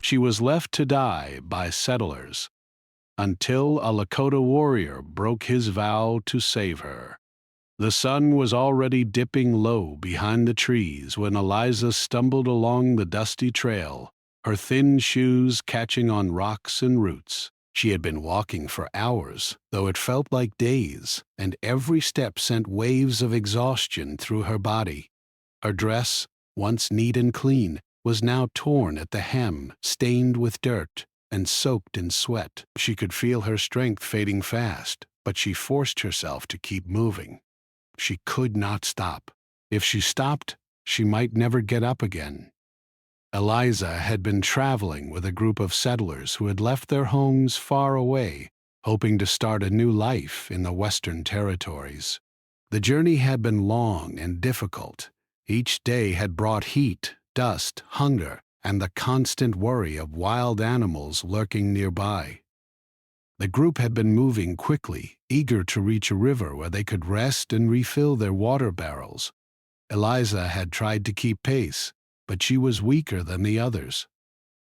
She was left to die by settlers, until a Lakota warrior broke his vow to save her. The sun was already dipping low behind the trees when Eliza stumbled along the dusty trail, her thin shoes catching on rocks and roots. She had been walking for hours, though it felt like days, and every step sent waves of exhaustion through her body. Her dress, once neat and clean, was now torn at the hem, stained with dirt, and soaked in sweat. She could feel her strength fading fast, but she forced herself to keep moving. She could not stop. If she stopped, she might never get up again. Eliza had been traveling with a group of settlers who had left their homes far away, hoping to start a new life in the Western Territories. The journey had been long and difficult. Each day had brought heat, dust, hunger, and the constant worry of wild animals lurking nearby. The group had been moving quickly, eager to reach a river where they could rest and refill their water barrels. Eliza had tried to keep pace, but she was weaker than the others,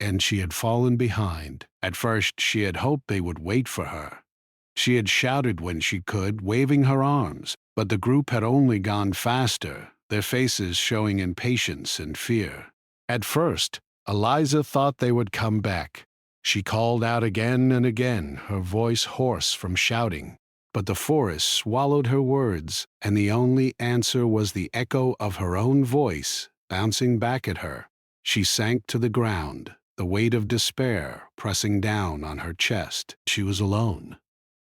and she had fallen behind. At first, she had hoped they would wait for her. She had shouted when she could, waving her arms, but the group had only gone faster, their faces showing impatience and fear. At first, Eliza thought they would come back. She called out again and again, her voice hoarse from shouting, but the forest swallowed her words, and the only answer was the echo of her own voice bouncing back at her. She sank to the ground, the weight of despair pressing down on her chest. She was alone,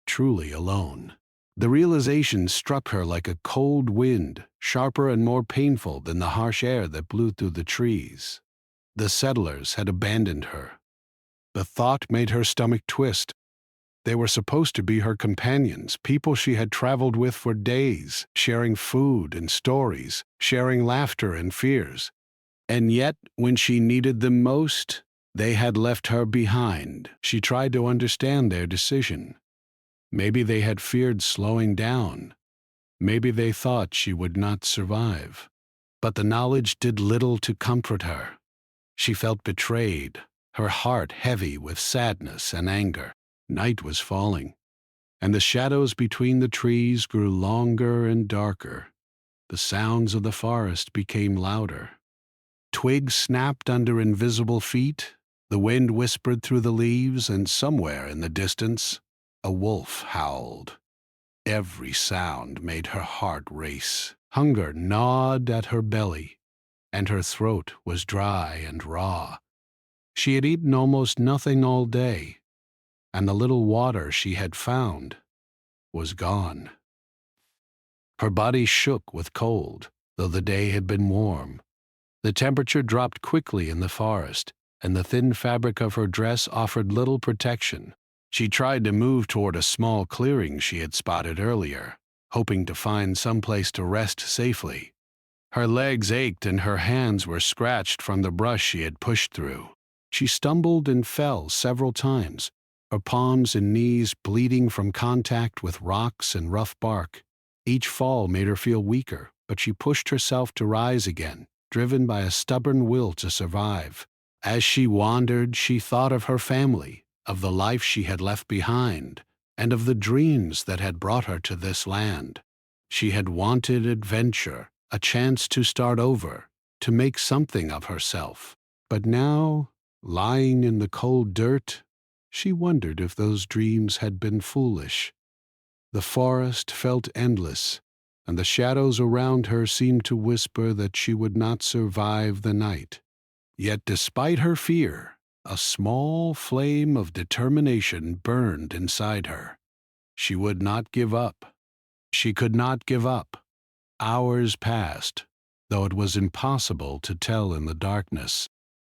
truly alone. The realization struck her like a cold wind, sharper and more painful than the harsh air that blew through the trees. The settlers had abandoned her. The thought made her stomach twist. They were supposed to be her companions, people she had traveled with for days, sharing food and stories, sharing laughter and fears. And yet, when she needed them most, they had left her behind. She tried to understand their decision. Maybe they had feared slowing down. Maybe they thought she would not survive. But the knowledge did little to comfort her. She felt betrayed, her heart heavy with sadness and anger. Night was falling, and the shadows between the trees grew longer and darker. The sounds of the forest became louder. Twigs snapped under invisible feet, the wind whispered through the leaves, and somewhere in the distance, a wolf howled. Every sound made her heart race. Hunger gnawed at her belly, and her throat was dry and raw. She had eaten almost nothing all day, and the little water she had found was gone. Her body shook with cold, though the day had been warm. The temperature dropped quickly in the forest, and the thin fabric of her dress offered little protection. She tried to move toward a small clearing she had spotted earlier, hoping to find some place to rest safely. Her legs ached and her hands were scratched from the brush she had pushed through. She stumbled and fell several times, her palms and knees bleeding from contact with rocks and rough bark. Each fall made her feel weaker, but she pushed herself to rise again, driven by a stubborn will to survive. As she wandered, she thought of her family, of the life she had left behind, and of the dreams that had brought her to this land. She had wanted adventure, a chance to start over, to make something of herself. But now, lying in the cold dirt, she wondered if those dreams had been foolish. The forest felt endless, and the shadows around her seemed to whisper that she would not survive the night. Yet despite her fear, a small flame of determination burned inside her. She would not give up. She could not give up. Hours passed, though it was impossible to tell in the darkness.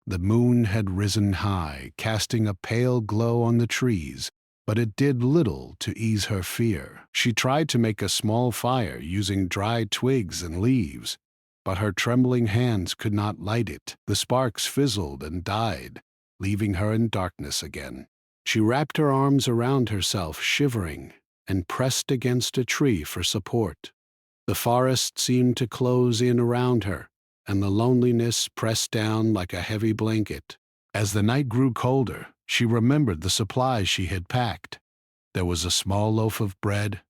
The moon had risen high, casting a pale glow on the trees, but it did little to ease her fear. She tried to make a small fire using dry twigs and leaves, but her trembling hands could not light it. The sparks fizzled and died, leaving her in darkness again. She wrapped her arms around herself, shivering, and pressed against a tree for support. The forest seemed to close in around her, and the loneliness pressed down like a heavy blanket. As the night grew colder, she remembered the supplies she had packed. There was a small loaf of bread,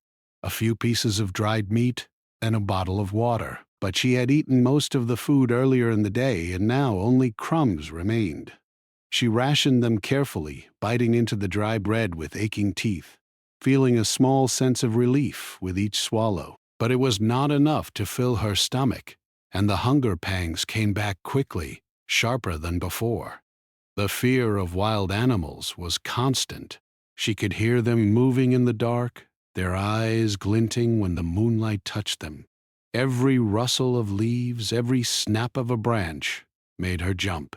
a few pieces of dried meat, and a bottle of water. But she had eaten most of the food earlier in the day, and now only crumbs remained. She rationed them carefully, biting into the dry bread with aching teeth, feeling a small sense of relief with each swallow. But it was not enough to fill her stomach, and the hunger pangs came back quickly, sharper than before. The fear of wild animals was constant. She could hear them moving in the dark, their eyes glinting when the moonlight touched them. Every rustle of leaves, every snap of a branch, made her jump.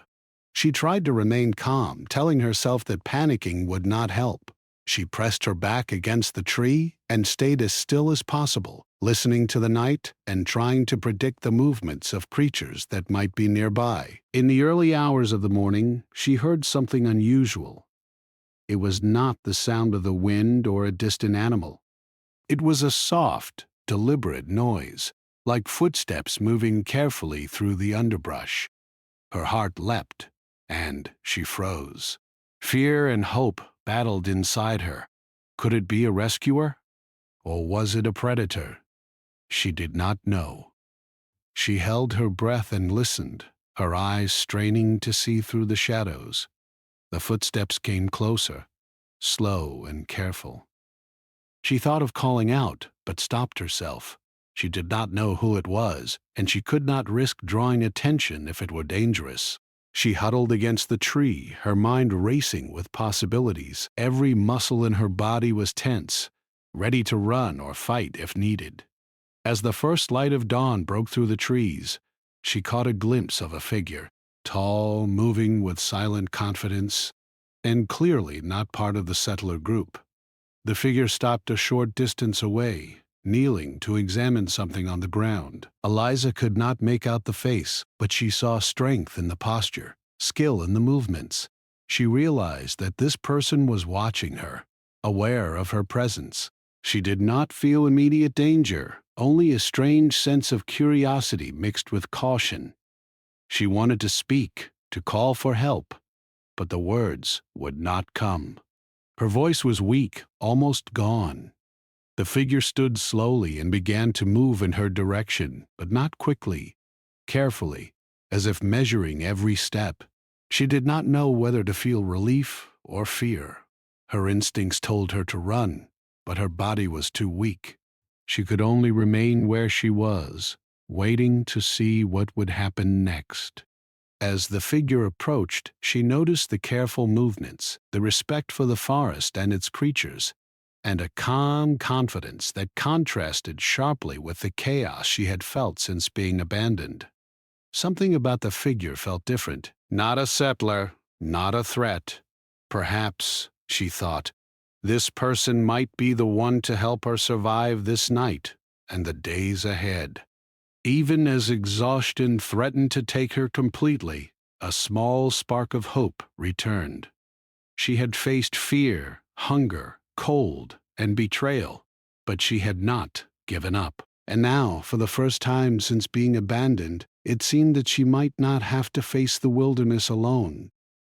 She tried to remain calm, telling herself that panicking would not help. She pressed her back against the tree and stayed as still as possible, listening to the night and trying to predict the movements of creatures that might be nearby. In the early hours of the morning, she heard something unusual. It was not the sound of the wind or a distant animal. It was a soft, deliberate noise, like footsteps moving carefully through the underbrush. Her heart leapt, and she froze. Fear and hope battled inside her. Could it be a rescuer? Or was it a predator? She did not know. She held her breath and listened, her eyes straining to see through the shadows. The footsteps came closer, slow and careful. She thought of calling out, but stopped herself. She did not know who it was, and she could not risk drawing attention if it were dangerous. She huddled against the tree, her mind racing with possibilities. Every muscle in her body was tense, ready to run or fight if needed. As the first light of dawn broke through the trees, she caught a glimpse of a figure, tall, moving with silent confidence, and clearly not part of the settler group. The figure stopped a short distance away, kneeling to examine something on the ground. Eliza could not make out the face, but she saw strength in the posture, skill in the movements. She realized that this person was watching her, aware of her presence. She did not feel immediate danger, only a strange sense of curiosity mixed with caution. She wanted to speak, to call for help, but the words would not come. Her voice was weak, almost gone. The figure stood slowly and began to move in her direction, but not quickly, carefully, as if measuring every step. She did not know whether to feel relief or fear. Her instincts told her to run, but her body was too weak. She could only remain where she was, waiting to see what would happen next. As the figure approached, she noticed the careful movements, the respect for the forest and its creatures, and a calm confidence that contrasted sharply with the chaos she had felt since being abandoned. Something about the figure felt different. Not a settler, not a threat. Perhaps, she thought, this person might be the one to help her survive this night and the days ahead. Even as exhaustion threatened to take her completely, a small spark of hope returned. She had faced fear, hunger, cold, and betrayal, but she had not given up. And now, for the first time since being abandoned, it seemed that she might not have to face the wilderness alone.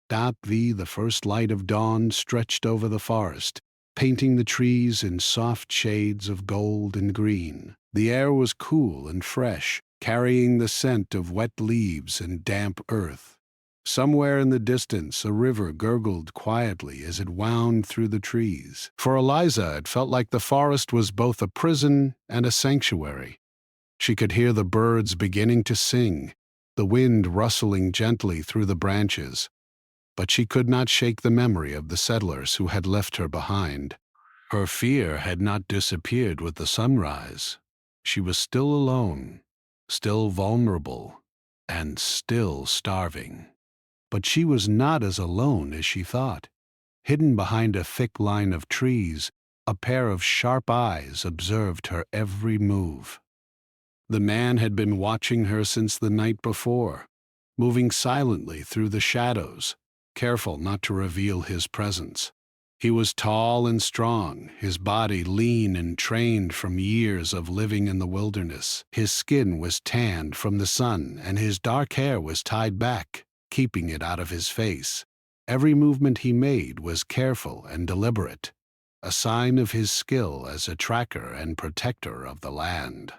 The first light of dawn stretched over the forest, painting the trees in soft shades of gold and green. The air was cool and fresh, carrying the scent of wet leaves and damp earth. Somewhere in the distance, a river gurgled quietly as it wound through the trees. For Eliza, it felt like the forest was both a prison and a sanctuary. She could hear the birds beginning to sing, the wind rustling gently through the branches. But she could not shake the memory of the settlers who had left her behind. Her fear had not disappeared with the sunrise. She was still alone, still vulnerable, and still starving. But she was not as alone as she thought. Hidden behind a thick line of trees, a pair of sharp eyes observed her every move. The man had been watching her since the night before, moving silently through the shadows, careful not to reveal his presence. He was tall and strong, his body lean and trained from years of living in the wilderness. His skin was tanned from the sun, and his dark hair was tied back, keeping it out of his face. Every movement he made was careful and deliberate, a sign of his skill as a tracker and protector of the land.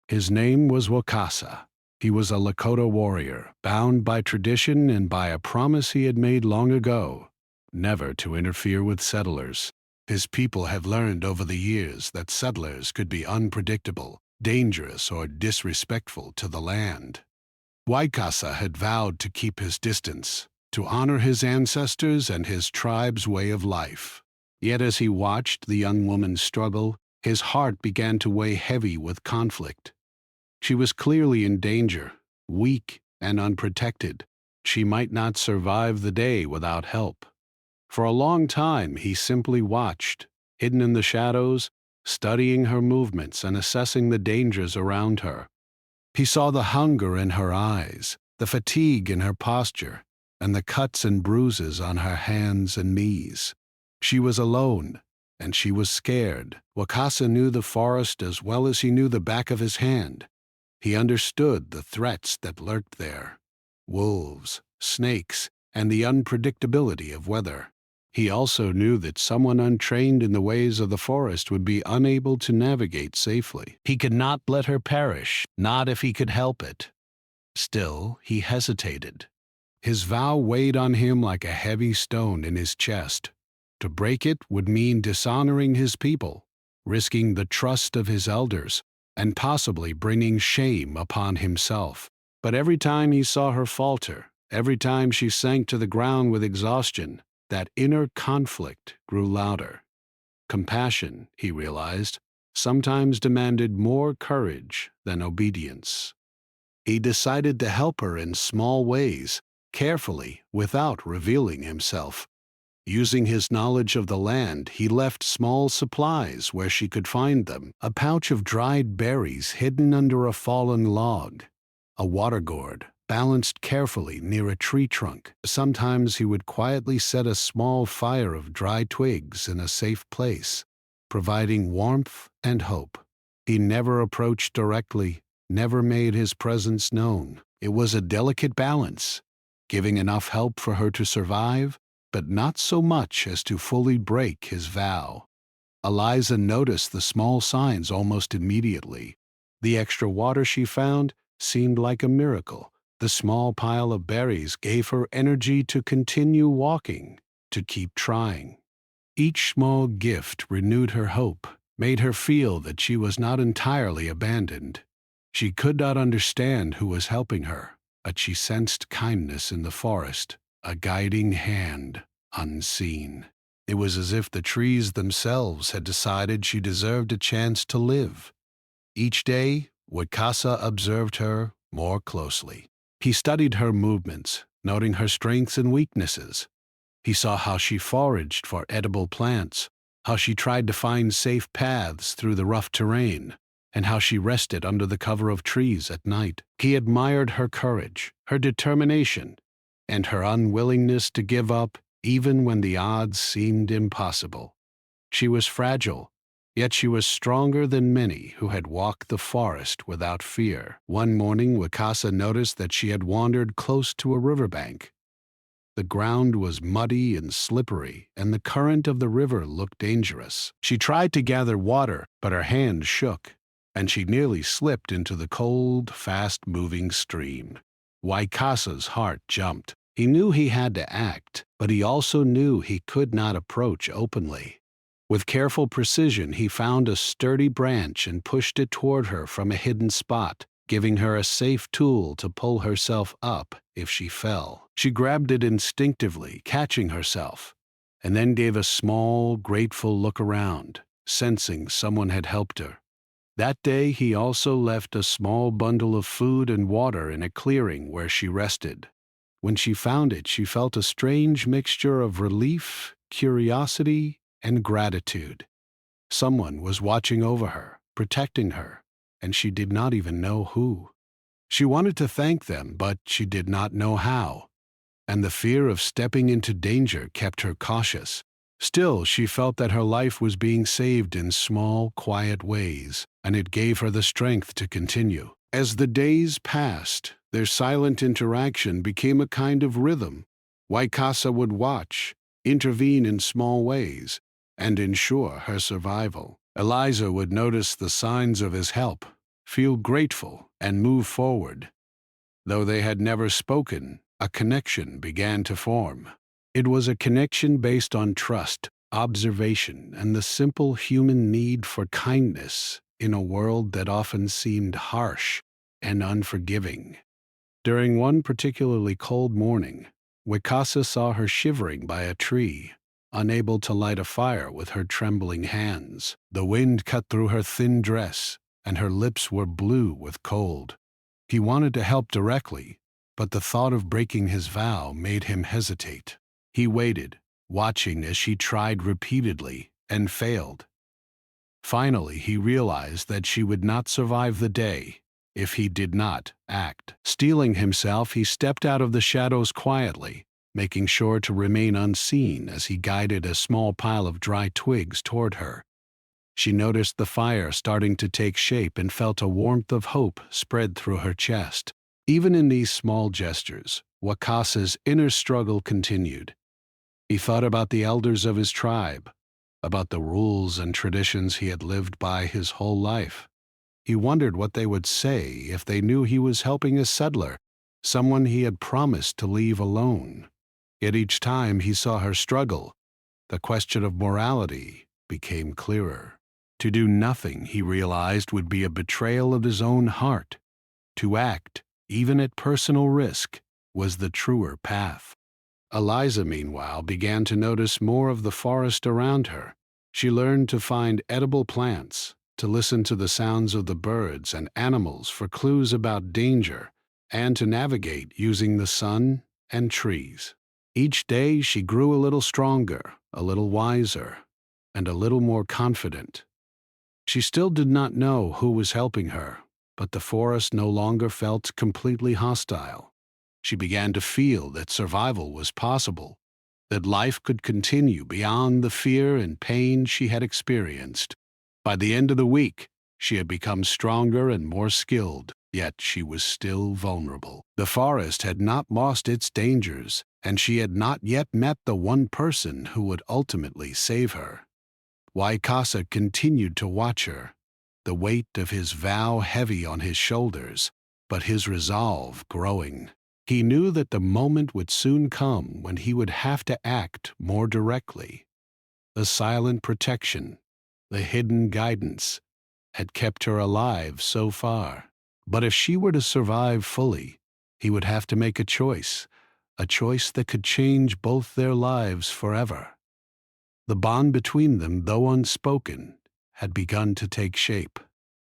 His name was Wakasa. He was a Lakota warrior, bound by tradition and by a promise he had made long ago, never to interfere with settlers. His people had learned over the years that settlers could be unpredictable, dangerous, or disrespectful to the land. Wakasa had vowed to keep his distance, to honor his ancestors and his tribe's way of life. Yet as he watched the young woman struggle, his heart began to weigh heavy with conflict. She was clearly in danger, weak and unprotected. She might not survive the day without help. For a long time he simply watched, hidden in the shadows, studying her movements and assessing the dangers around her. He saw the hunger in her eyes, the fatigue in her posture, and the cuts and bruises on her hands and knees. She was alone, and she was scared. Wakasa knew the forest as well as he knew the back of his hand. He understood the threats that lurked there: wolves, snakes, and the unpredictability of weather. He also knew that someone untrained in the ways of the forest would be unable to navigate safely. He could not let her perish, not if he could help it. Still, he hesitated. His vow weighed on him like a heavy stone in his chest. To break it would mean dishonoring his people, risking the trust of his elders, and possibly bringing shame upon himself. But every time he saw her falter, every time she sank to the ground with exhaustion, that inner conflict grew louder. Compassion, he realized, sometimes demanded more courage than obedience. He decided to help her in small ways, carefully, without revealing himself. Using his knowledge of the land, he left small supplies where she could find them: a pouch of dried berries hidden under a fallen log, a water gourd balanced carefully near a tree trunk. Sometimes he would quietly set a small fire of dry twigs in a safe place, providing warmth and hope. He never approached directly, never made his presence known. It was a delicate balance, giving enough help for her to survive, but not so much as to fully break his vow. Eliza noticed the small signs almost immediately. The extra water she found seemed like a miracle. The small pile of berries gave her energy to continue walking, to keep trying. Each small gift renewed her hope, made her feel that she was not entirely abandoned. She could not understand who was helping her, but she sensed kindness in the forest, a guiding hand, unseen. It was as if the trees themselves had decided she deserved a chance to live. Each day, Wakasa observed her more closely. He studied her movements, noting her strengths and weaknesses. He saw how she foraged for edible plants, how she tried to find safe paths through the rough terrain, and how she rested under the cover of trees at night. He admired her courage, her determination, and her unwillingness to give up even when the odds seemed impossible. She was fragile, yet she was stronger than many who had walked the forest without fear. One morning, Wakasa noticed that she had wandered close to a riverbank. The ground was muddy and slippery, and the current of the river looked dangerous. She tried to gather water, but her hands shook, and she nearly slipped into the cold, fast-moving stream. Wakasa's heart jumped. He knew he had to act, but he also knew he could not approach openly. With careful precision, he found a sturdy branch and pushed it toward her from a hidden spot, giving her a safe tool to pull herself up if she fell. She grabbed it instinctively, catching herself, and then gave a small, grateful look around, sensing someone had helped her. That day, he also left a small bundle of food and water in a clearing where she rested. When she found it, she felt a strange mixture of relief, curiosity, and gratitude. Someone was watching over her, protecting her, and she did not even know who. She wanted to thank them, but she did not know how, and the fear of stepping into danger kept her cautious. Still, she felt that her life was being saved in small, quiet ways, and it gave her the strength to continue. As the days passed, their silent interaction became a kind of rhythm. Waikasa would watch, intervene in small ways, and ensure her survival. Eliza would notice the signs of his help, feel grateful, and move forward. Though they had never spoken, a connection began to form. It was a connection based on trust, observation, and the simple human need for kindness in a world that often seemed harsh and unforgiving. During one particularly cold morning, Wikasa saw her shivering by a tree, unable to light a fire with her trembling hands. The wind cut through her thin dress, and her lips were blue with cold. He wanted to help directly, but the thought of breaking his vow made him hesitate. He waited, watching as she tried repeatedly and failed. Finally, he realized that she would not survive the day if he did not act. Steeling himself, he stepped out of the shadows quietly, making sure to remain unseen as he guided a small pile of dry twigs toward her. She noticed the fire starting to take shape and felt a warmth of hope spread through her chest. Even in these small gestures, Wakasa's inner struggle continued. He thought about the elders of his tribe, about the rules and traditions he had lived by his whole life. He wondered what they would say if they knew he was helping a settler, someone he had promised to leave alone. Yet each time he saw her struggle, the question of morality became clearer. To do nothing, he realized, would be a betrayal of his own heart. To act, even at personal risk, was the truer path. Eliza, meanwhile, began to notice more of the forest around her. She learned to find edible plants, to listen to the sounds of the birds and animals for clues about danger, and to navigate using the sun and trees. Each day she grew a little stronger, a little wiser, and a little more confident. She still did not know who was helping her, but the forest no longer felt completely hostile. She began to feel that survival was possible, that life could continue beyond the fear and pain she had experienced. By the end of the week, she had become stronger and more skilled, yet she was still vulnerable. The forest had not lost its dangers, and she had not yet met the one person who would ultimately save her. Waikasa continued to watch her, the weight of his vow heavy on his shoulders, but his resolve growing. He knew that the moment would soon come when he would have to act more directly. The silent protection, the hidden guidance, had kept her alive so far. But if she were to survive fully, he would have to make a choice that could change both their lives forever. The bond between them, though unspoken, had begun to take shape.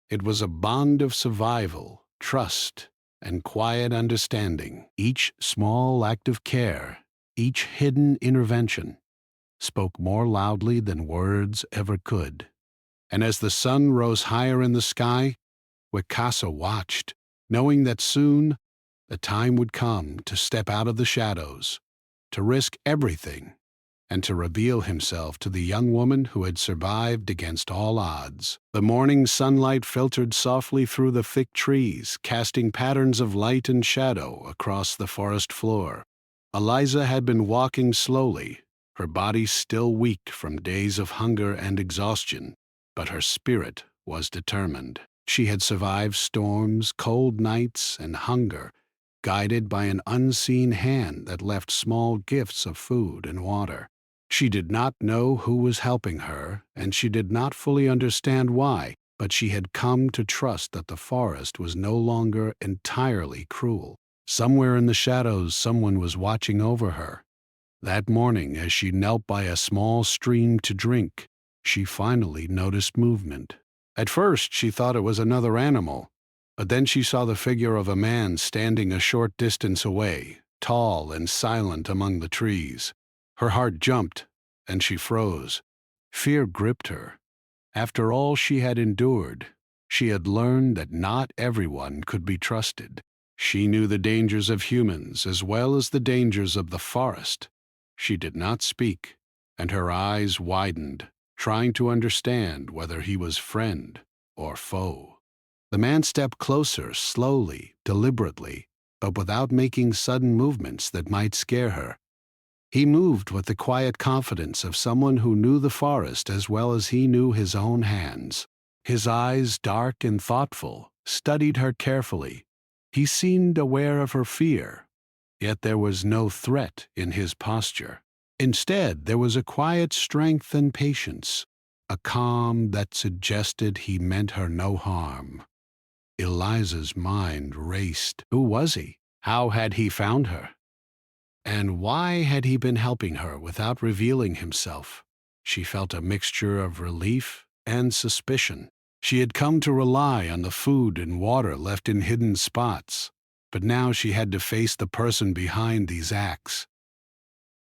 It was a bond of survival, trust, and quiet understanding. Each small act of care, each hidden intervention, spoke more loudly than words ever could. And as the sun rose higher in the sky, Wikasa watched, knowing that soon the time would come to step out of the shadows, to risk everything, and to reveal himself to the young woman who had survived against all odds. The morning sunlight filtered softly through the thick trees, casting patterns of light and shadow across the forest floor. Eliza had been walking slowly, her body still weak from days of hunger and exhaustion, but her spirit was determined. She had survived storms, cold nights, and hunger, guided by an unseen hand that left small gifts of food and water. She did not know who was helping her, and she did not fully understand why, but she had come to trust that the forest was no longer entirely cruel. Somewhere in the shadows, someone was watching over her. That morning, as she knelt by a small stream to drink, she finally noticed movement. At first, she thought it was another animal, but then she saw the figure of a man standing a short distance away, tall and silent among the trees. Her heart jumped, and she froze. Fear gripped her. After all she had endured, she had learned that not everyone could be trusted. She knew the dangers of humans as well as the dangers of the forest. She did not speak, and her eyes widened, trying to understand whether he was friend or foe. The man stepped closer, slowly, deliberately, but without making sudden movements that might scare her. He moved with the quiet confidence of someone who knew the forest as well as he knew his own hands. His eyes, dark and thoughtful, studied her carefully. He seemed aware of her fear, yet there was no threat in his posture. Instead, there was a quiet strength and patience, a calm that suggested he meant her no harm. Eliza's mind raced. Who was he? How had he found her? And why had he been helping her without revealing himself? She felt a mixture of relief and suspicion. She had come to rely on the food and water left in hidden spots, but now she had to face the person behind these acts.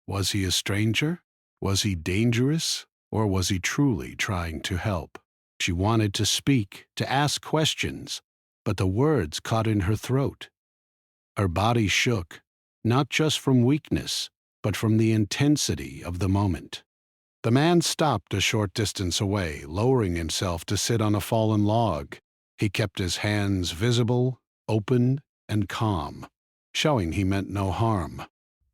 Was he a stranger? Was he dangerous? Or was he truly trying to help? She wanted to speak, to ask questions, but the words caught in her throat. Her body shook, not just from weakness, but from the intensity of the moment. The man stopped a short distance away, lowering himself to sit on a fallen log. He kept his hands visible, open, and calm, showing he meant no harm.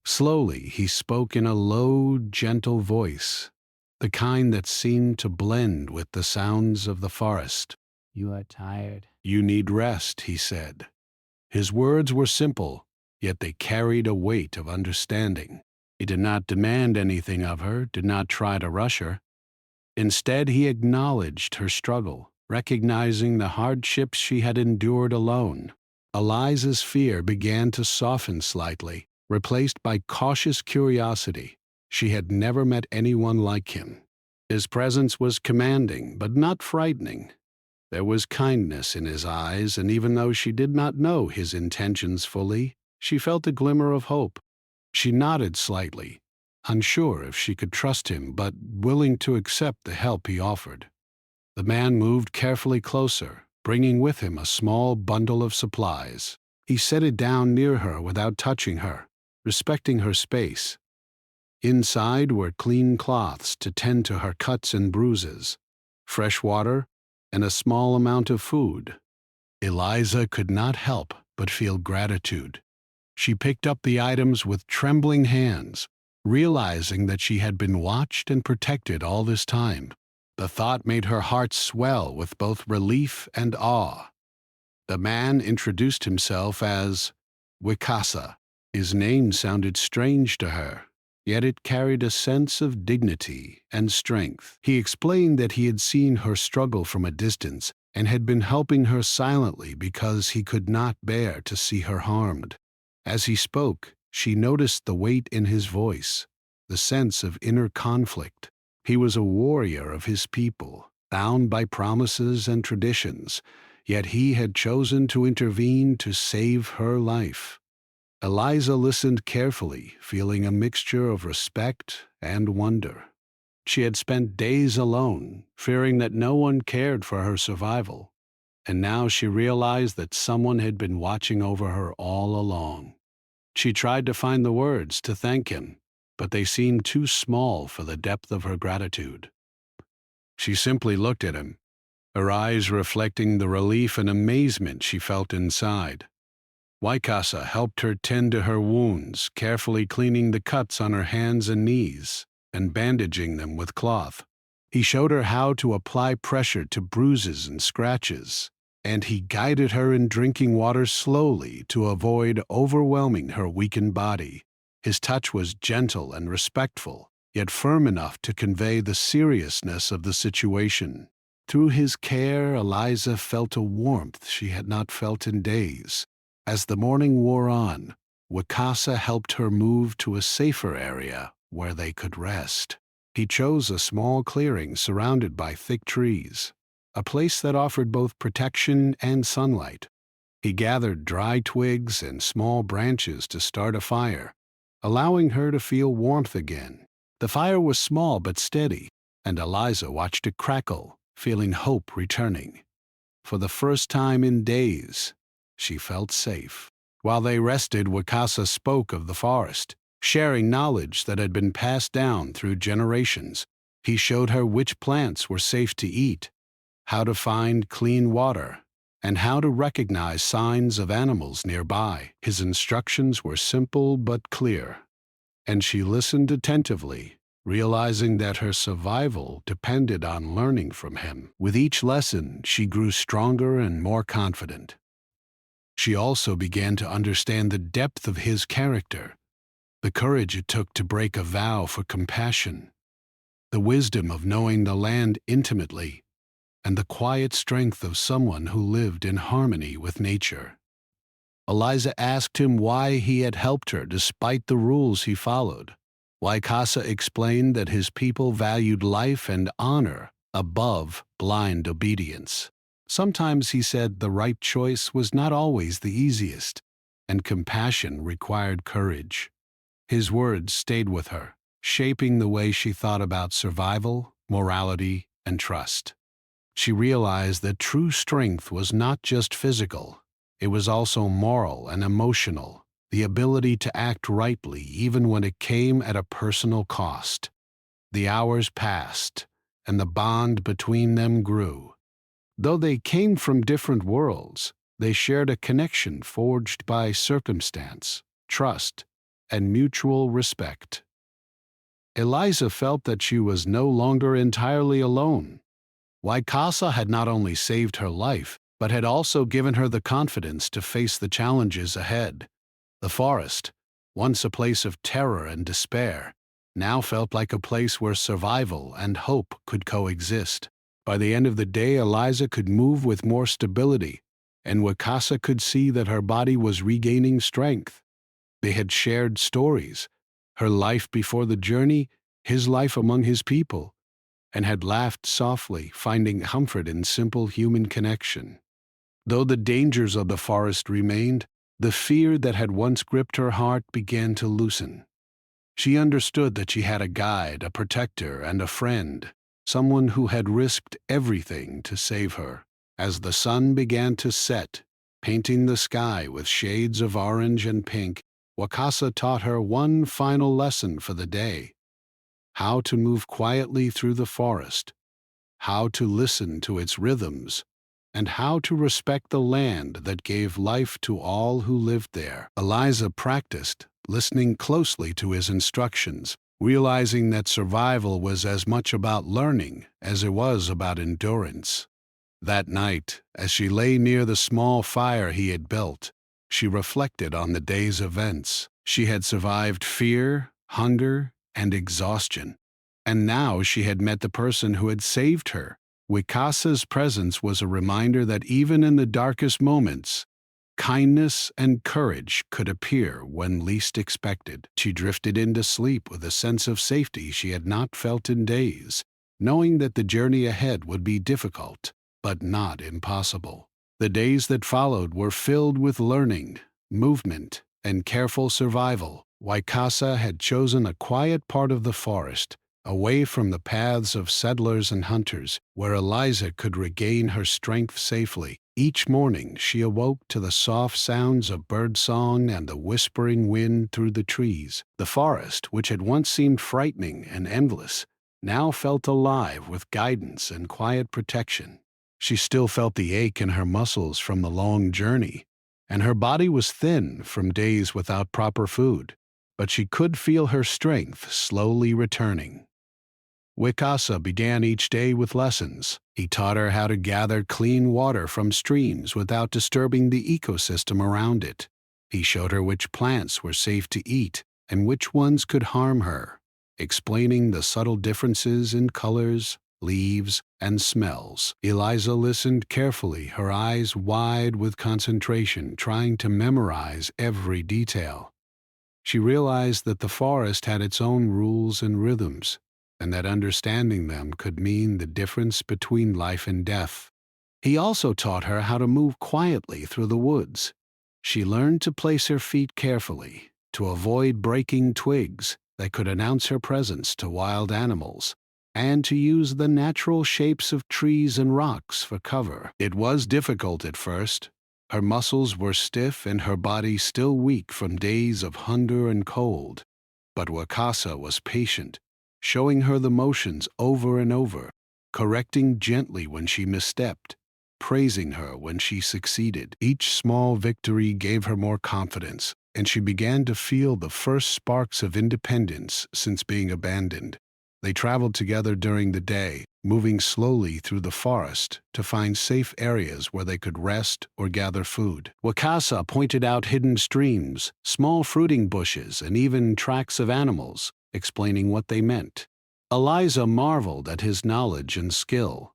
Slowly, he spoke in a low, gentle voice, the kind that seemed to blend with the sounds of the forest. You are tired. You need rest, he said. His words were simple, yet they carried a weight of understanding. He did not demand anything of her, did not try to rush her. Instead, he acknowledged her struggle, recognizing the hardships she had endured alone. Eliza's fear began to soften slightly, replaced by cautious curiosity. She had never met anyone like him. His presence was commanding, but not frightening. There was kindness in his eyes, and even though she did not know his intentions fully, she felt a glimmer of hope. She nodded slightly, unsure if she could trust him, but willing to accept the help he offered. The man moved carefully closer, bringing with him a small bundle of supplies. He set it down near her without touching her, respecting her space. Inside were clean cloths to tend to her cuts and bruises, fresh water, and a small amount of food. Eliza could not help but feel gratitude. She picked up the items with trembling hands, realizing that she had been watched and protected all this time. The thought made her heart swell with both relief and awe. The man introduced himself as Wicasa. His name sounded strange to her, yet it carried a sense of dignity and strength. He explained that he had seen her struggle from a distance and had been helping her silently because he could not bear to see her harmed. As he spoke, she noticed the weight in his voice, the sense of inner conflict. He was a warrior of his people, bound by promises and traditions, yet he had chosen to intervene to save her life. Eliza listened carefully, feeling a mixture of respect and wonder. She had spent days alone, fearing that no one cared for her survival, and now she realized that someone had been watching over her all along. She tried to find the words to thank him, but they seemed too small for the depth of her gratitude. She simply looked at him, her eyes reflecting the relief and amazement she felt inside. Waikasa helped her tend to her wounds, carefully cleaning the cuts on her hands and knees and bandaging them with cloth. He showed her how to apply pressure to bruises and scratches, and he guided her in drinking water slowly to avoid overwhelming her weakened body. His touch was gentle and respectful, yet firm enough to convey the seriousness of the situation. Through his care, Eliza felt a warmth she had not felt in days. As the morning wore on, Wakasa helped her move to a safer area where they could rest. He chose a small clearing surrounded by thick trees, a place that offered both protection and sunlight. He gathered dry twigs and small branches to start a fire, allowing her to feel warmth again. The fire was small but steady, and Eliza watched it crackle, feeling hope returning. For the first time in days, she felt safe. While they rested, Wakasa spoke of the forest, sharing knowledge that had been passed down through generations. He showed her which plants were safe to eat, how to find clean water, and how to recognize signs of animals nearby. His instructions were simple but clear, and she listened attentively, realizing that her survival depended on learning from him. With each lesson, she grew stronger and more confident. She also began to understand the depth of his character, the courage it took to break a vow for compassion, the wisdom of knowing the land intimately, and the quiet strength of someone who lived in harmony with nature. Eliza asked him why he had helped her despite the rules he followed. Waikasa explained that his people valued life and honor above blind obedience. Sometimes, he said, the right choice was not always the easiest, and compassion required courage. His words stayed with her, shaping the way she thought about survival, morality, and trust. She realized that true strength was not just physical, it was also moral and emotional, the ability to act rightly even when it came at a personal cost. The hours passed, and the bond between them grew. Though they came from different worlds, they shared a connection forged by circumstance, trust, and mutual respect. Eliza felt that she was no longer entirely alone. Waikasa had not only saved her life, but had also given her the confidence to face the challenges ahead. The forest, once a place of terror and despair, now felt like a place where survival and hope could coexist. By the end of the day, Eliza could move with more stability, and Waikasa could see that her body was regaining strength. They had shared stories, her life before the journey, his life among his people, and had laughed softly, finding comfort in simple human connection. Though the dangers of the forest remained, the fear that had once gripped her heart began to loosen. She understood that she had a guide, a protector, and a friend, someone who had risked everything to save her. As the sun began to set, painting the sky with shades of orange and pink, Wakasa taught her one final lesson for the day: how to move quietly through the forest, how to listen to its rhythms, and how to respect the land that gave life to all who lived there. Eliza practiced, listening closely to his instructions, realizing that survival was as much about learning as it was about endurance. That night, as she lay near the small fire he had built, she reflected on the day's events. She had survived fear, hunger, and exhaustion, and now she had met the person who had saved her. Wikasa's presence was a reminder that even in the darkest moments, kindness and courage could appear when least expected. She drifted into sleep with a sense of safety she had not felt in days, knowing that the journey ahead would be difficult, but not impossible. The days that followed were filled with learning, movement, and careful survival. Waikasa had chosen a quiet part of the forest, away from the paths of settlers and hunters, where Eliza could regain her strength safely. Each morning she awoke to the soft sounds of birdsong and the whispering wind through the trees. The forest, which had once seemed frightening and endless, now felt alive with guidance and quiet protection. She still felt the ache in her muscles from the long journey, and her body was thin from days without proper food, but she could feel her strength slowly returning. Wikasa began each day with lessons. He taught her how to gather clean water from streams without disturbing the ecosystem around it. He showed her which plants were safe to eat and which ones could harm her, explaining the subtle differences in colors, leaves, and smells. Eliza listened carefully, her eyes wide with concentration, trying to memorize every detail. She realized that the forest had its own rules and rhythms, and that understanding them could mean the difference between life and death. He also taught her how to move quietly through the woods. She learned to place her feet carefully, to avoid breaking twigs that could announce her presence to wild animals, and to use the natural shapes of trees and rocks for cover. It was difficult at first. Her muscles were stiff and her body still weak from days of hunger and cold. But Wakasa was patient, showing her the motions over and over, correcting gently when she misstepped, praising her when she succeeded. Each small victory gave her more confidence, and she began to feel the first sparks of independence since being abandoned. They traveled together during the day, moving slowly through the forest to find safe areas where they could rest or gather food. Wakasa pointed out hidden streams, small fruiting bushes, and even tracks of animals, explaining what they meant. Eliza marveled at his knowledge and skill.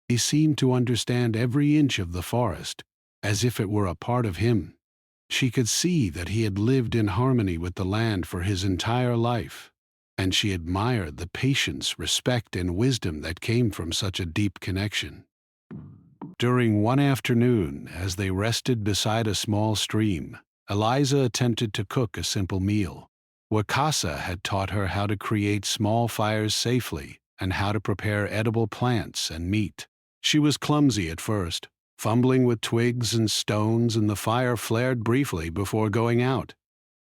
He seemed to understand every inch of the forest, as if it were a part of him. She could see that he had lived in harmony with the land for his entire life, and she admired the patience, respect, and wisdom that came from such a deep connection. During one afternoon, as they rested beside a small stream, Eliza attempted to cook a simple meal. Wakasa had taught her how to create small fires safely and how to prepare edible plants and meat. She was clumsy at first, fumbling with twigs and stones, and the fire flared briefly before going out.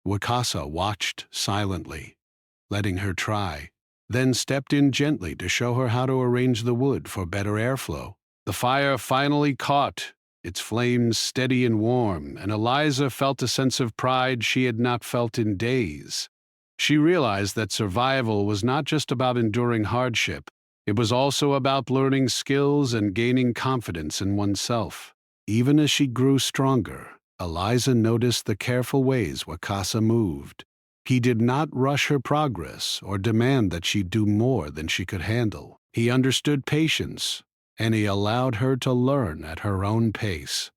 Wakasa watched silently, letting her try, then stepped in gently to show her how to arrange the wood for better airflow. The fire finally caught, its flames steady and warm, and Eliza felt a sense of pride she had not felt in days. She realized that survival was not just about enduring hardship, it was also about learning skills and gaining confidence in oneself. Even as she grew stronger, Eliza noticed the careful ways Wakasa moved. He did not rush her progress or demand that she do more than she could handle. He understood patience, and he allowed her to learn at her own pace.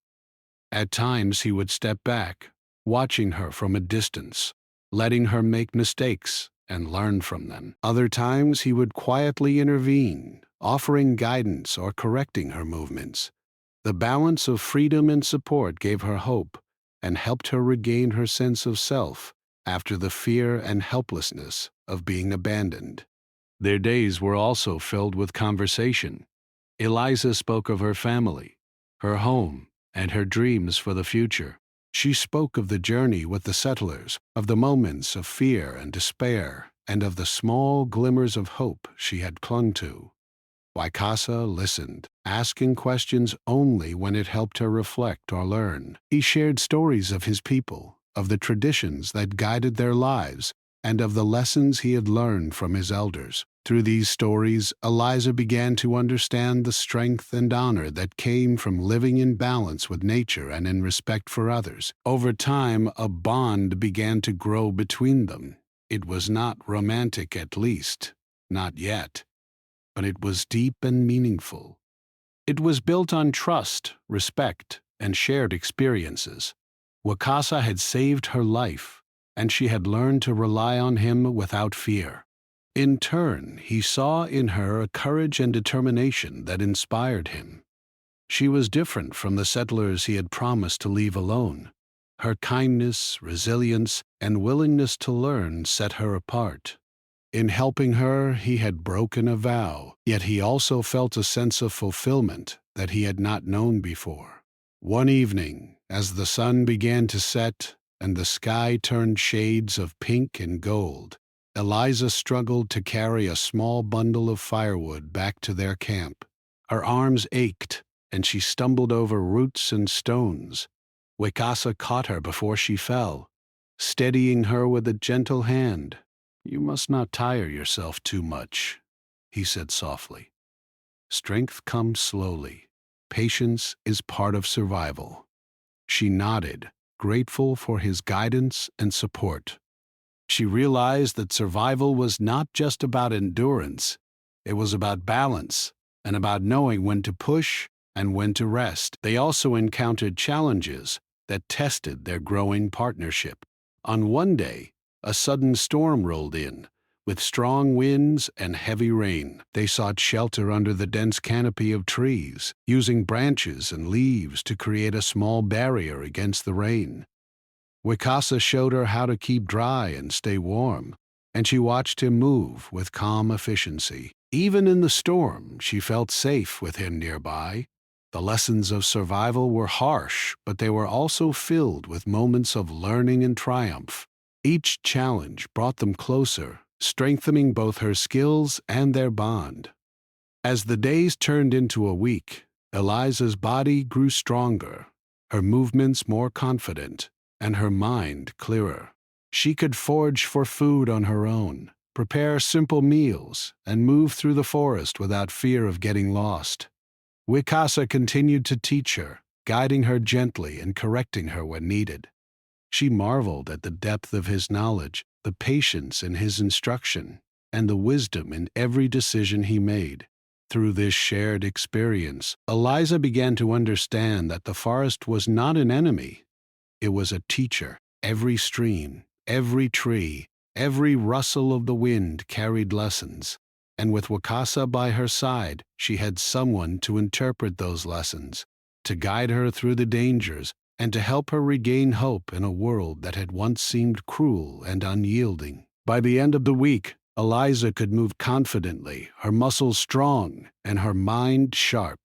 At times he would step back, watching her from a distance, letting her make mistakes and learn from them. Other times he would quietly intervene, offering guidance or correcting her movements. The balance of freedom and support gave her hope and helped her regain her sense of self after the fear and helplessness of being abandoned. Their days were also filled with conversation. Eliza spoke of her family, her home, and her dreams for the future. She spoke of the journey with the settlers, of the moments of fear and despair, and of the small glimmers of hope she had clung to. Wakasa listened, asking questions only when it helped her reflect or learn. He shared stories of his people, of the traditions that guided their lives, and of the lessons he had learned from his elders. Through these stories, Eliza began to understand the strength and honor that came from living in balance with nature and in respect for others. Over time, a bond began to grow between them. It was not romantic, at least, not yet, but it was deep and meaningful. It was built on trust, respect, and shared experiences. Wakasa had saved her life, and she had learned to rely on him without fear. In turn, he saw in her a courage and determination that inspired him. She was different from the settlers he had promised to leave alone. Her kindness, resilience, and willingness to learn set her apart. In helping her, he had broken a vow, yet he also felt a sense of fulfillment that he had not known before. One evening, as the sun began to set and the sky turned shades of pink and gold, Eliza struggled to carry a small bundle of firewood back to their camp. Her arms ached, and she stumbled over roots and stones. Wakasa caught her before she fell, steadying her with a gentle hand. "You must not tire yourself too much," he said softly. "Strength comes slowly. Patience is part of survival." She nodded, grateful for his guidance and support. She realized that survival was not just about endurance, it was about balance and about knowing when to push and when to rest. They also encountered challenges that tested their growing partnership. On one day, a sudden storm rolled in, with strong winds and heavy rain. They sought shelter under the dense canopy of trees, using branches and leaves to create a small barrier against the rain. Wakasa showed her how to keep dry and stay warm, and she watched him move with calm efficiency. Even in the storm, she felt safe with him nearby. The lessons of survival were harsh, but they were also filled with moments of learning and triumph. Each challenge brought them closer, strengthening both her skills and their bond. As the days turned into a week, Eliza's body grew stronger, her movements more confident, and her mind clearer. She could forage for food on her own, prepare simple meals, and move through the forest without fear of getting lost. Wicasa continued to teach her, guiding her gently and correcting her when needed. She marveled at the depth of his knowledge, the patience in his instruction, and the wisdom in every decision he made. Through this shared experience, Eliza began to understand that the forest was not an enemy, it was a teacher. Every stream, every tree, every rustle of the wind carried lessons, and with Wakasa by her side, she had someone to interpret those lessons, to guide her through the dangers, and to help her regain hope in a world that had once seemed cruel and unyielding. By the end of the week, Eliza could move confidently, her muscles strong, and her mind sharp.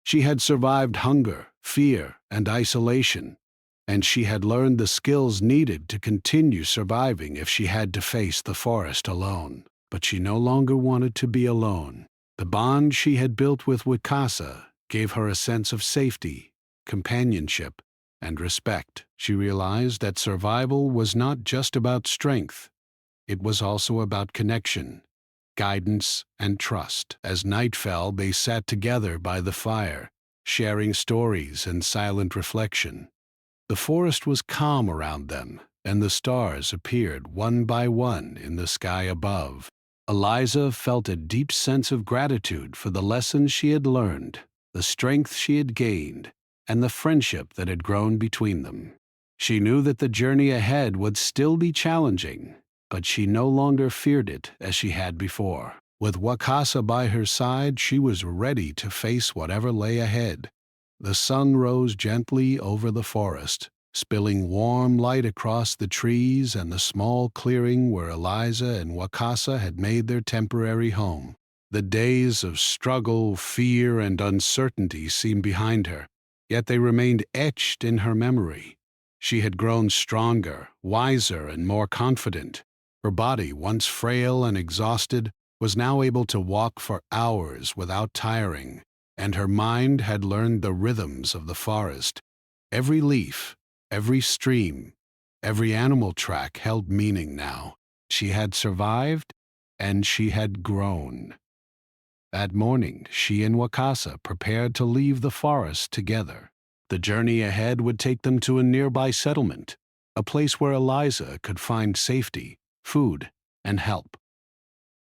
She had survived hunger, fear, and isolation, and she had learned the skills needed to continue surviving if she had to face the forest alone. But she no longer wanted to be alone. The bond she had built with Wicasa gave her a sense of safety, companionship, and respect. She realized that survival was not just about strength, it was also about connection, guidance, and trust. As night fell, they sat together by the fire, sharing stories and silent reflection. The forest was calm around them, and the stars appeared one by one in the sky above. Eliza felt a deep sense of gratitude for the lessons she had learned, the strength she had gained, and the friendship that had grown between them. She knew that the journey ahead would still be challenging, but she no longer feared it as she had before. With Wakasa by her side, she was ready to face whatever lay ahead. The sun rose gently over the forest, spilling warm light across the trees and the small clearing where Eliza and Wakasa had made their temporary home. The days of struggle, fear, and uncertainty seemed behind her, yet they remained etched in her memory. She had grown stronger, wiser, and more confident. Her body, once frail and exhausted, was now able to walk for hours without tiring, and her mind had learned the rhythms of the forest. Every leaf, every stream, every animal track held meaning now. She had survived, and she had grown. That morning, she and Wakasa prepared to leave the forest together. The journey ahead would take them to a nearby settlement, a place where Eliza could find safety, food, and help.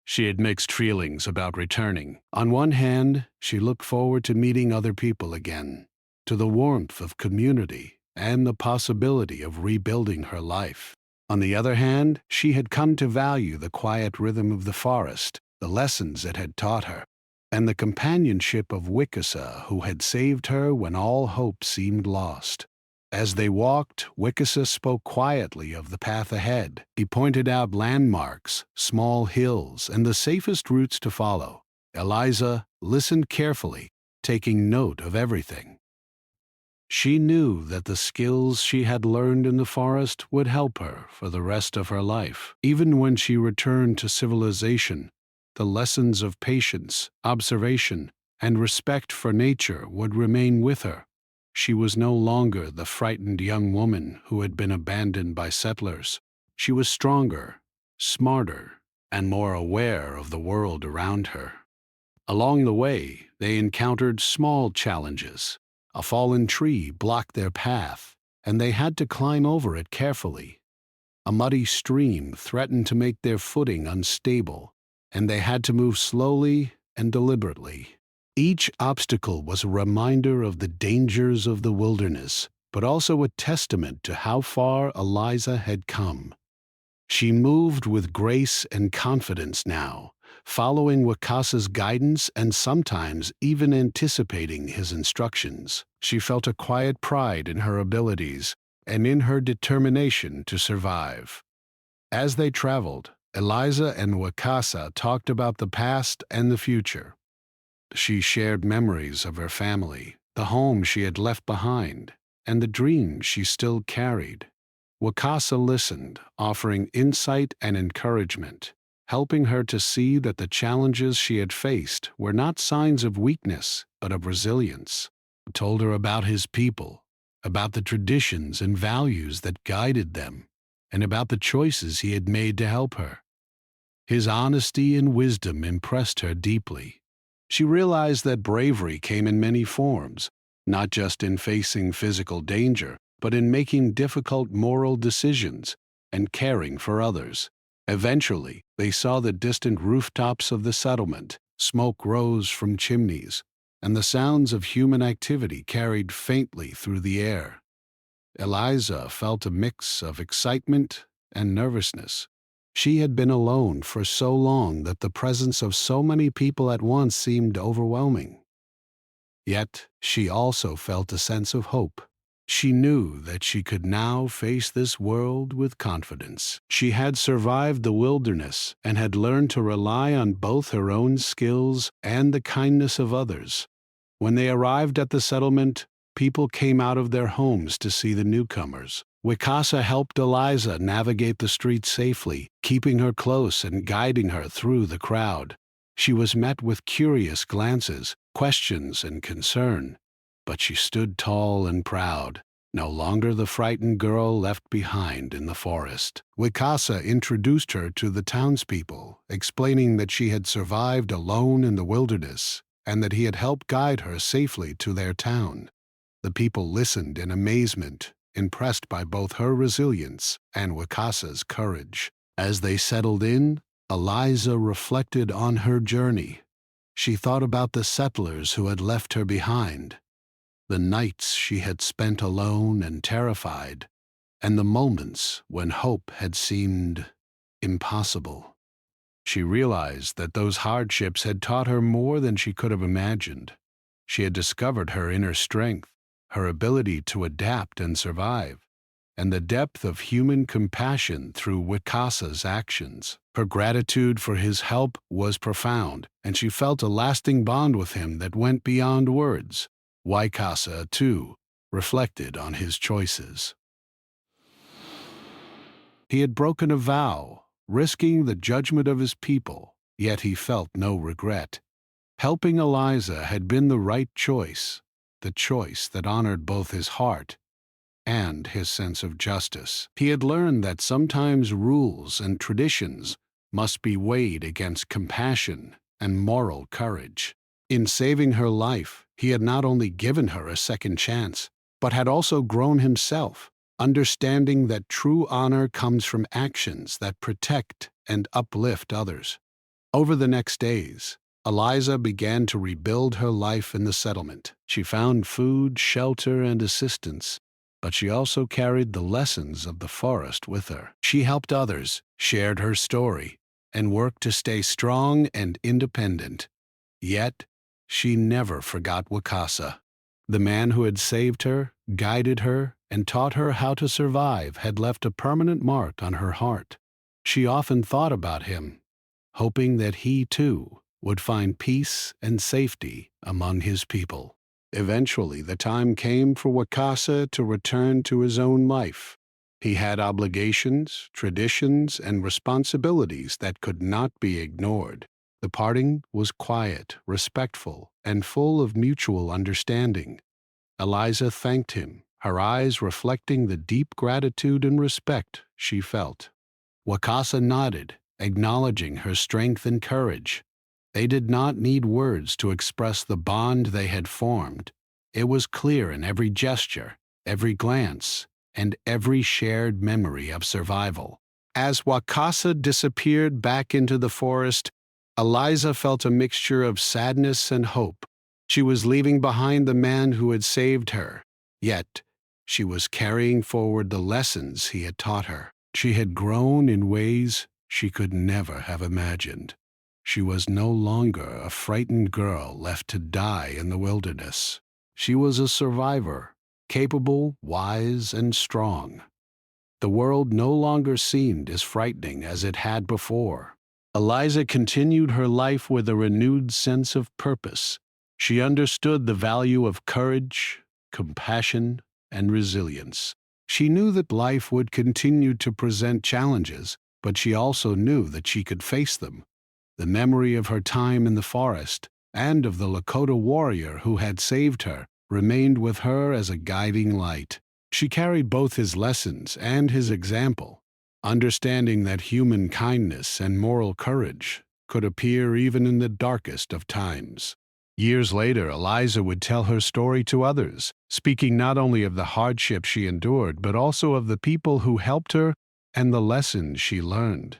She had mixed feelings about returning. On one hand, she looked forward to meeting other people again, to the warmth of community and the possibility of rebuilding her life. On the other hand, she had come to value the quiet rhythm of the forest, the lessons it had taught her, and the companionship of Wicasa, who had saved her when all hope seemed lost. As they walked, Wicasa spoke quietly of the path ahead. He pointed out landmarks, small hills, and the safest routes to follow. Eliza listened carefully, taking note of everything. She knew that the skills she had learned in the forest would help her for the rest of her life. Even when she returned to civilization, the lessons of patience, observation, and respect for nature would remain with her. She was no longer the frightened young woman who had been abandoned by settlers. She was stronger, smarter, and more aware of the world around her. Along the way, they encountered small challenges. A fallen tree blocked their path, and they had to climb over it carefully. A muddy stream threatened to make their footing unstable, and they had to move slowly and deliberately. Each obstacle was a reminder of the dangers of the wilderness, but also a testament to how far Eliza had come. She moved with grace and confidence now, following Wakasa's guidance and sometimes even anticipating his instructions. She felt a quiet pride in her abilities and in her determination to survive. As they traveled, Eliza and Wakasa talked about the past and the future. She shared memories of her family, the home she had left behind, and the dreams she still carried. Wakasa listened, offering insight and encouragement, helping her to see that the challenges she had faced were not signs of weakness, but of resilience. He told her about his people, about the traditions and values that guided them, and about the choices he had made to help her. His honesty and wisdom impressed her deeply. She realized that bravery came in many forms, not just in facing physical danger, but in making difficult moral decisions and caring for others. Eventually, they saw the distant rooftops of the settlement. Smoke rose from chimneys, and the sounds of human activity carried faintly through the air. Eliza felt a mix of excitement and nervousness. She had been alone for so long that the presence of so many people at once seemed overwhelming. Yet she also felt a sense of hope. She knew that she could now face this world with confidence. She had survived the wilderness and had learned to rely on both her own skills and the kindness of others. When they arrived at the settlement, people came out of their homes to see the newcomers. Wicasa helped Eliza navigate the streets safely, keeping her close and guiding her through the crowd. She was met with curious glances, questions, and concern, but she stood tall and proud, no longer the frightened girl left behind in the forest. Wicasa introduced her to the townspeople, explaining that she had survived alone in the wilderness and that he had helped guide her safely to their town. The people listened in amazement, impressed by both her resilience and Wicasa's courage. As they settled in, Eliza reflected on her journey. She thought about the settlers who had left her behind, the nights she had spent alone and terrified, and the moments when hope had seemed impossible. She realized that those hardships had taught her more than she could have imagined. She had discovered her inner strength, her ability to adapt and survive, and the depth of human compassion through Wicasa's actions. Her gratitude for his help was profound, and she felt a lasting bond with him that went beyond words. Wicasa, too, reflected on his choices. He had broken a vow, risking the judgment of his people, yet he felt no regret. Helping Eliza had been the right choice, the choice that honored both his heart and his sense of justice. He had learned that sometimes rules and traditions must be weighed against compassion and moral courage. In saving her life, he had not only given her a second chance, but had also grown himself, understanding that true honor comes from actions that protect and uplift others. Over the next days, Eliza began to rebuild her life in the settlement. She found food, shelter, and assistance, but she also carried the lessons of the forest with her. She helped others, shared her story, and worked to stay strong and independent. Yet, she never forgot Wicasa. The man who had saved her, guided her, and taught her how to survive had left a permanent mark on her heart. She often thought about him, hoping that he, too, would find peace and safety among his people. Eventually, the time came for Wicasa to return to his own life. He had obligations, traditions, and responsibilities that could not be ignored. The parting was quiet, respectful, and full of mutual understanding. Eliza thanked him, her eyes reflecting the deep gratitude and respect she felt. Wicasa nodded, acknowledging her strength and courage. They did not need words to express the bond they had formed. It was clear in every gesture, every glance, and every shared memory of survival. As Wicasa disappeared back into the forest, Eliza felt a mixture of sadness and hope. She was leaving behind the man who had saved her, yet she was carrying forward the lessons he had taught her. She had grown in ways she could never have imagined. She was no longer a frightened girl left to die in the wilderness. She was a survivor, capable, wise, and strong. The world no longer seemed as frightening as it had before. Eliza continued her life with a renewed sense of purpose. She understood the value of courage, compassion, and resilience. She knew that life would continue to present challenges, but she also knew that she could face them. The memory of her time in the forest and of the Lakota warrior who had saved her remained with her as a guiding light. She carried both his lessons and his example, understanding that human kindness and moral courage could appear even in the darkest of times. Years later, Eliza would tell her story to others, speaking not only of the hardship she endured, but also of the people who helped her and the lessons she learned.